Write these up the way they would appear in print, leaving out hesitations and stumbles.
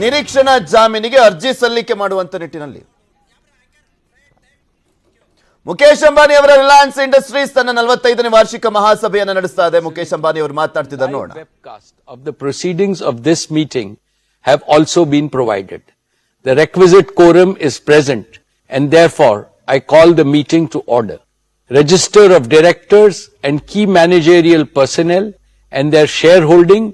ನಿರೀಕ್ಷಣಾ ಜಾಮೀನಿಗೆ ಅರ್ಜಿ ಸಲ್ಲಿಕೆ ಮಾಡುವಂತ ನಿಟ್ಟಿನಲ್ಲಿ ಮುಕೇಶ್ ಅಂಬಾನಿ ಅವರ ರಿಲಯನ್ಸ್ ಇಂಡಸ್ಟ್ರೀಸ್ ತನ್ನ 45ನೇ ವಾರ್ಷಿಕ ಮಹಾಸಭೆಯನ್ನು ನಡೆಸ್ತಾ ಇದೆ. ಮುಕೇಶ್ ಅಂಬಾನಿ ಅವರು ಮಾತನಾಡ್ತಿದ್ದಾರೆ ನೋಡೋಣ. Webcast of the proceedings of this meeting have also been provided. The requisite quorum is present and therefore I call the meeting to order. Register of directors and key managerial personnel and their shareholding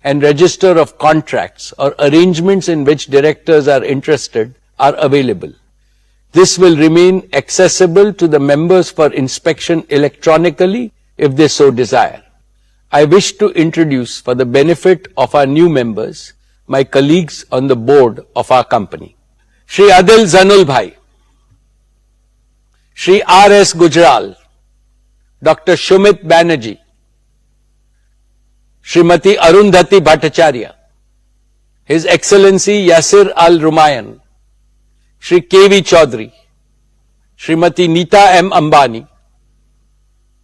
and register of contracts or arrangements in which directors are interested are available. This will remain accessible to the members for inspection electronically if they so desire. I wish to introduce, for the benefit of our new members, my colleagues on the board of our company. Shri Adil Zanul Bhai, Shri R.S. Gujral, Dr. Shumit Banerjee, Srimati Arundhati Bhattacharya, His Excellency Yasir Al-Rumayyan, Shri K.V. Chaudhary, Srimati Neeta M. Ambani,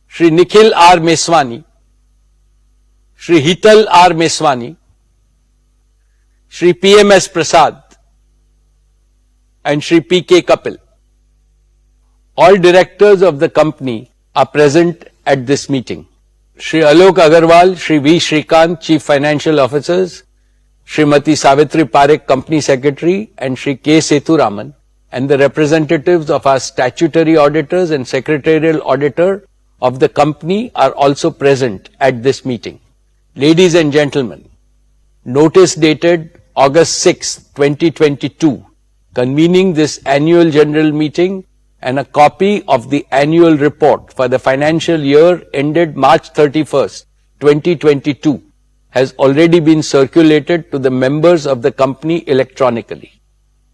Shri Nikhil R. Meswani, Shri Hital R. Meswani, Shri P.M.S. Prasad, and Shri P.K. Kapil. All directors of the company are present at this meeting. Shri Alok Agarwal, Shri V. Shrikant, Chief Financial Officers, Srimati Savitri Parekh, Company Secretary, and Shri K. Sethuraman, and the representatives of our statutory auditors and secretarial auditor of the company are also present at this meeting. Ladies and gentlemen, notice dated August 6, 2022, convening this annual general meeting and a copy of the annual report for the financial year ended March 31st, 2022 has already been circulated to the members of the company electronically.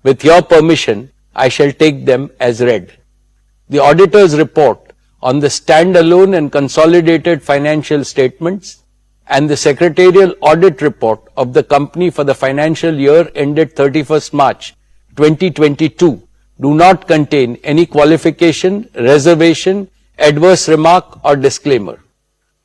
With your permission, I shall take them as read. The auditor's report on the standalone and consolidated financial statements and the secretarial audit report of the company for the financial year ended 31st March 2022 do not contain any qualification, reservation, adverse remark or disclaimer.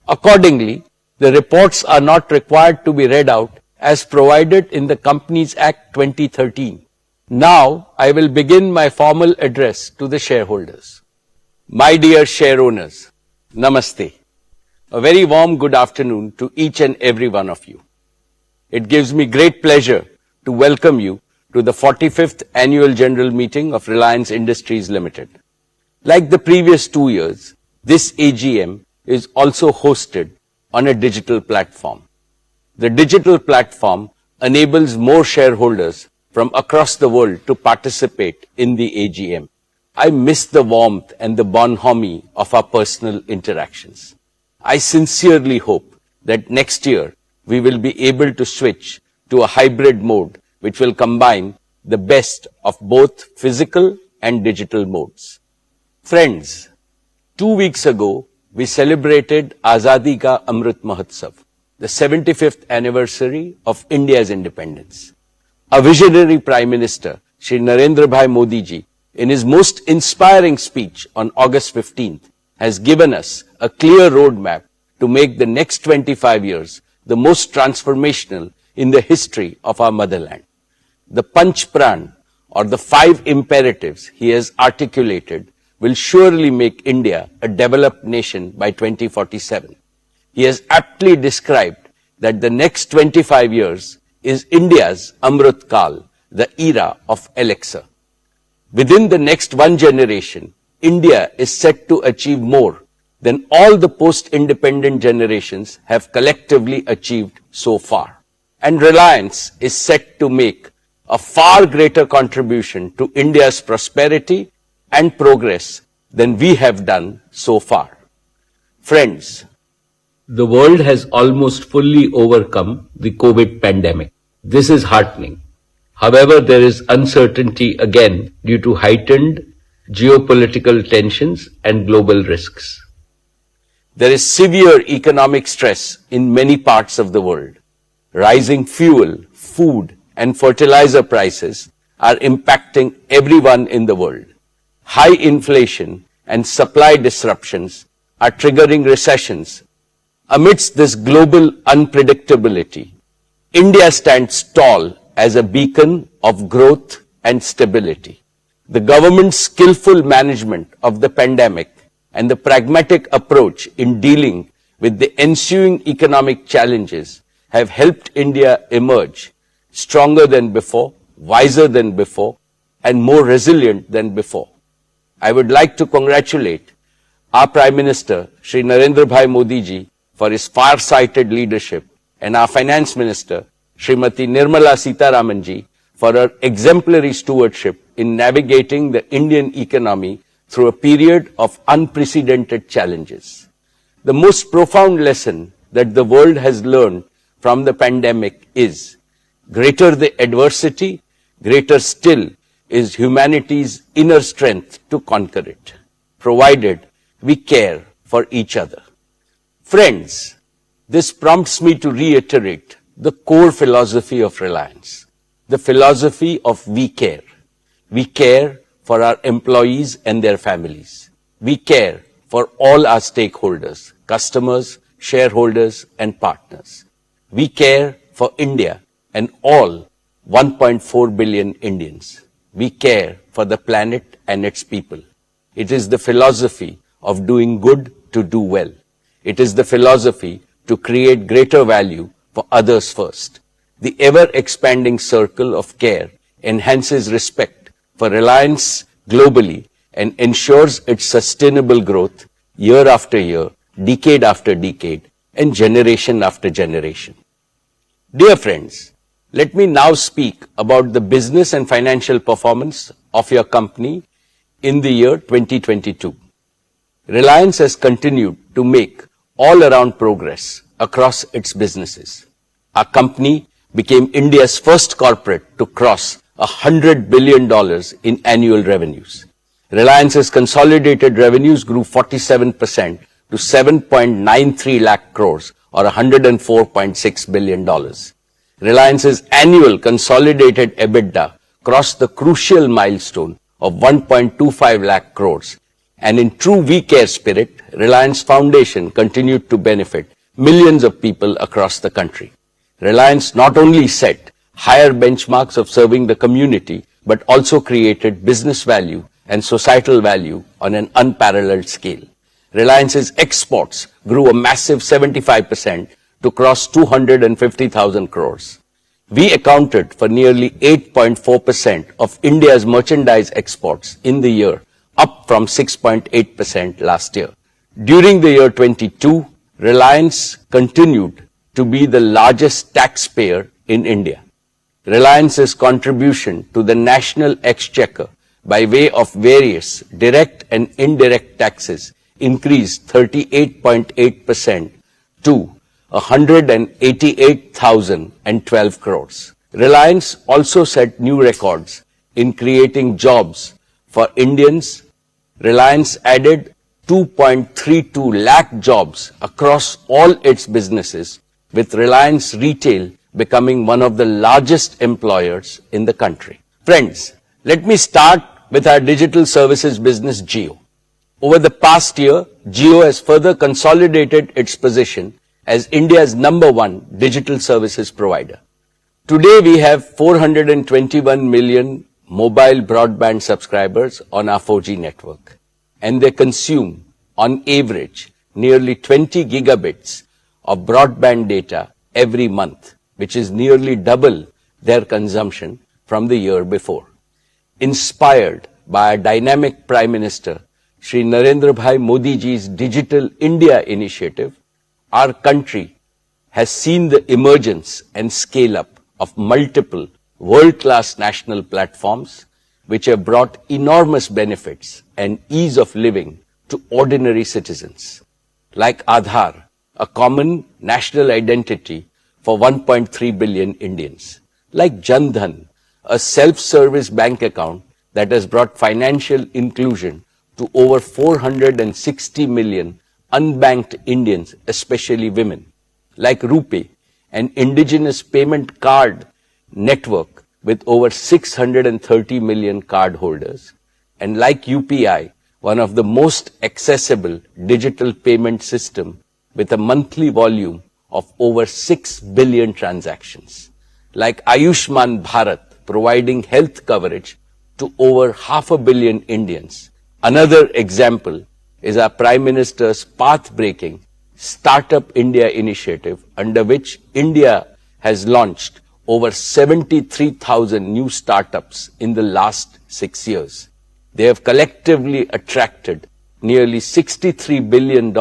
Accordingly, the reports are not required to be read out as provided in the Companies Act 2013. Now, I will begin my formal address to the shareholders. My dear share owners, Namaste. A very warm good afternoon to each and every one of you. It gives me great pleasure to welcome you to the 45th Annual General Meeting of Reliance Industries Ltd. Like the previous 2 years, this AGM is also hosted on a digital platform. The digital platform enables more shareholders from across the world to participate in the AGM. I miss the warmth and the bonhomie of our personal interactions. I sincerely hope that next year we will be able to switch to a hybrid mode which will combine the best of both physical and digital modes. Friends, 2 weeks ago, we celebrated Azadi Ka Amrit Mahotsav, the 75th anniversary of India's independence. Our visionary Prime Minister, Shri Narendra Bhai Modi ji, in his most inspiring speech on August 15th, has given us a clear roadmap to make the next 25 years the most transformational in the history of our motherland. The Panch Pran, or the 5 imperatives he has articulated, will surely make India a developed nation by 2047. He has aptly described that the next 25 years is India's Amrit Kal, the era of elixir. Within the next one generation, India is set to achieve more than all the post-independent generations have collectively achieved so far. And Reliance is set to make a far greater contribution to India's prosperity and progress than we have done so far. Friends, the world has almost fully overcome the COVID pandemic. This is heartening. However, there is uncertainty again due to heightened geopolitical tensions and global risks. There is severe economic stress in many parts of the world. Rising fuel, food, and fertilizer prices are impacting everyone in the world. High inflation and supply disruptions are triggering recessions. Amidst this global unpredictability, India stands tall as a beacon of growth and stability. The government's skillful management of the pandemic and the pragmatic approach in dealing with the ensuing economic challenges have helped India emerge stronger than before, wiser than before, and more resilient than before. I would like to congratulate our Prime Minister, Shri Narendra Bhai Modi ji, for his far-sighted leadership, and our Finance Minister, Srimati Nirmala Sitharaman ji, for her exemplary stewardship in navigating the Indian economy through a period of unprecedented challenges. The most profound lesson that the world has learned from the pandemic is, greater the adversity, greater still is humanity's inner strength to conquer it, provided we care for each other. Friends, this prompts me to reiterate the core philosophy of Reliance, the philosophy of we care. We care for our employees and their families. We care for all our stakeholders, customers, shareholders, and partners. We care for India and all 1.4 billion Indians. We care for the planet and its people. It is the philosophy of doing good to do well. It is the philosophy to create greater value for others first. The ever-expanding circle of care enhances respect for Reliance globally and ensures its sustainable growth year after year, decade after decade, and generation after generation. Dear friends, let me now speak about the business and financial performance of your company in the year 2022. Reliance has continued to make all-around progress across its businesses. Our company became India's first corporate to cross $100 billion in annual revenues. Reliance's consolidated revenues grew 47% to 7.93 lakh crores or $104.6 billion. Reliance's annual consolidated EBITDA crossed the crucial milestone of 1.25 lakh crores. And in true We Care spirit, Reliance Foundation continued to benefit millions of people across the country. Reliance not only set higher benchmarks of serving the community, but also created business value and societal value on an unparalleled scale. Reliance's exports grew a massive 75% to cross 250,000 crores. We accounted for nearly 8.4% of India's merchandise exports in the year, up from 6.8% last year. During the year 22, Reliance continued to be the largest taxpayer in India. Reliance's contribution to the national exchequer by way of various direct and indirect taxes increased 38.8% to 188,012 crores. Reliance also set new records in creating jobs for Indians. Reliance added 2.32 lakh jobs across all its businesses, with Reliance Retail becoming one of the largest employers in the country. Friends, let me start with our digital services business, Jio. Over the past year, Jio has further consolidated its position as India's #1 digital services provider. Today, we have 421 million mobile broadband subscribers on our 4G network, and they consume, on average, nearly 20 gigabits of broadband data every month, which is nearly double their consumption from the year before. Inspired by a dynamic Prime Minister, Shri Narendra Bhai Modi ji's Digital India initiative, our country has seen the emergence and scale-up of multiple world-class national platforms which have brought enormous benefits and ease of living to ordinary citizens, like Aadhaar, a common national identity for 1.3 billion Indians, like Jan Dhan, a self-service bank account that has brought financial inclusion to over 460 million unbanked Indians, especially women, like RuPay, an indigenous payment card network with over 630 million card holders, and like UPI, one of the most accessible digital payment system with a monthly volume of over 6 billion transactions. like Ayushman Bharat, providing health coverage to over 500 million Indians. Another example is our Prime Minister's path-breaking Startup India initiative, under which India has launched over 73,000 new startups in the last 6 years. They have collectively attracted nearly $63 billion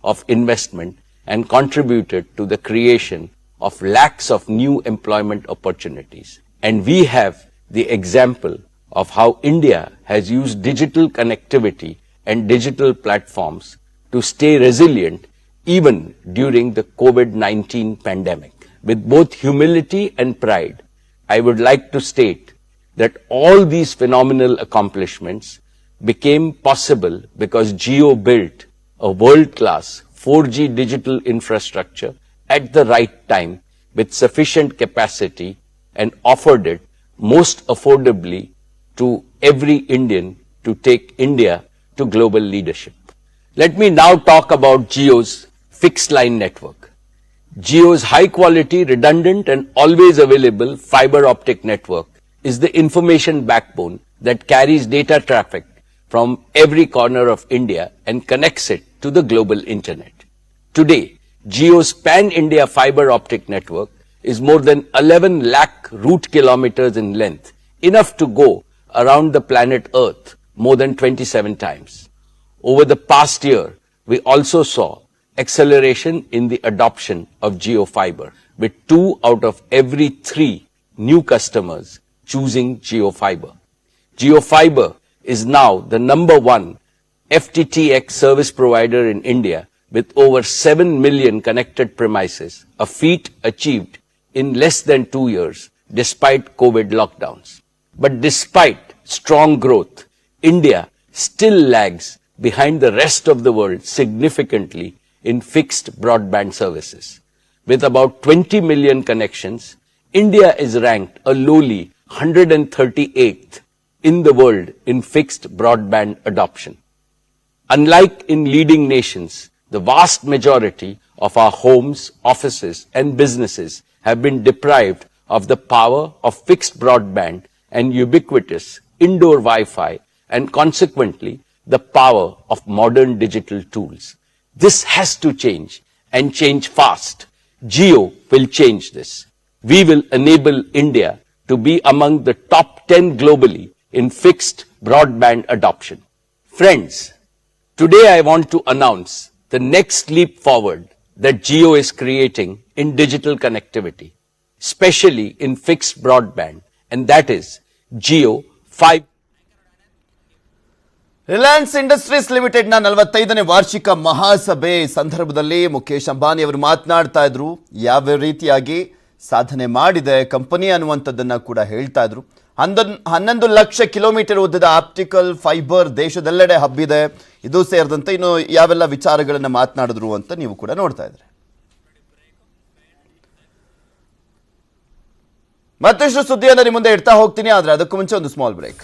of investment and contributed to the creation of lakhs of new employment opportunities. And we have the example of how India has used digital connectivity and digital platforms to stay resilient even during the COVID-19 pandemic. With both humility and pride, I would like to state that all these phenomenal accomplishments became possible because Jio built a world-class 4G digital infrastructure at the right time with sufficient capacity and offered it most affordably to every Indian to take India to global leadership. Let me now talk about Jio's fixed line network. Jio's high-quality, redundant and always available fiber optic network is the information backbone that carries data traffic from every corner of India and connects it to the global internet. Today, Jio's pan-India fiber optic network is more than 11 lakh route kilometers in length, enough to go around the planet Earth more than 27 times. Over the past year, we also saw acceleration in the adoption of Jio Fiber, with 2 out of every 3 new customers choosing Jio Fiber. Jio Fiber is now the #1 FTTX service provider in India with over 7 million connected premises, a feat achieved in less than 2 years despite COVID lockdowns. But despite strong growth, India still lags behind the rest of the world significantly in fixed broadband services. With about 20 million connections, India is ranked a lowly 138th in the world in fixed broadband adoption. Unlike in leading nations, the vast majority of our homes, offices, and businesses have been deprived of the power of fixed broadband and ubiquitous indoor Wi-Fi, and consequently the power of modern digital tools. This has to change, and change fast. Jio will change this. We will enable India to be among the top 10 globally in fixed broadband adoption. Friends, today I want to announce the next leap forward that Jio is creating in digital connectivity, especially in fixed broadband, and that is Jio 5. Reliance industries ಲಿಮಿಟೆಡ್ನ 45ನೇ ವಾರ್ಷಿಕ ಮಹಾಸಭೆ ಸಂದರ್ಭದಲ್ಲಿ ಮುಖೇಶ್ ಅಂಬಾನಿ ಅವರು ಮಾತನಾಡ್ತಾ ಇದ್ರು. ಯಾವ ರೀತಿಯಾಗಿ ಸಾಧನೆ ಮಾಡಿದೆ ಕಂಪನಿ ಅನ್ನುವಂಥದ್ದನ್ನ ಕೂಡ ಹೇಳ್ತಾ ಇದ್ರು. 11 ಲಕ್ಷ ಕಿಲೋಮೀಟರ್ ಉದ್ದದ ಆಪ್ಟಿಕಲ್ ಫೈಬರ್ ದೇಶದೆಲ್ಲೆಡೆ ಹಬ್ಬಿದೆ. ಇದು ಸೇರಿದಂತೆ ಇನ್ನು ಯಾವೆಲ್ಲ ವಿಚಾರಗಳನ್ನ ಮಾತನಾಡಿದ್ರು ಅಂತ ನೀವು ಕೂಡ ನೋಡ್ತಾ ಇದ್ರಿ. ಮತ್ತಷ್ಟು ಸುದ್ದಿಯನ್ನು ನಿಮ್ಮ ಮುಂದೆ ಇಡ್ತಾ ಹೋಗ್ತೀನಿ, ಆದರೆ ಅದಕ್ಕೂ ಮುಂಚೆ ಒಂದು ಸ್ಮಾಲ್ ಬ್ರೇಕ್.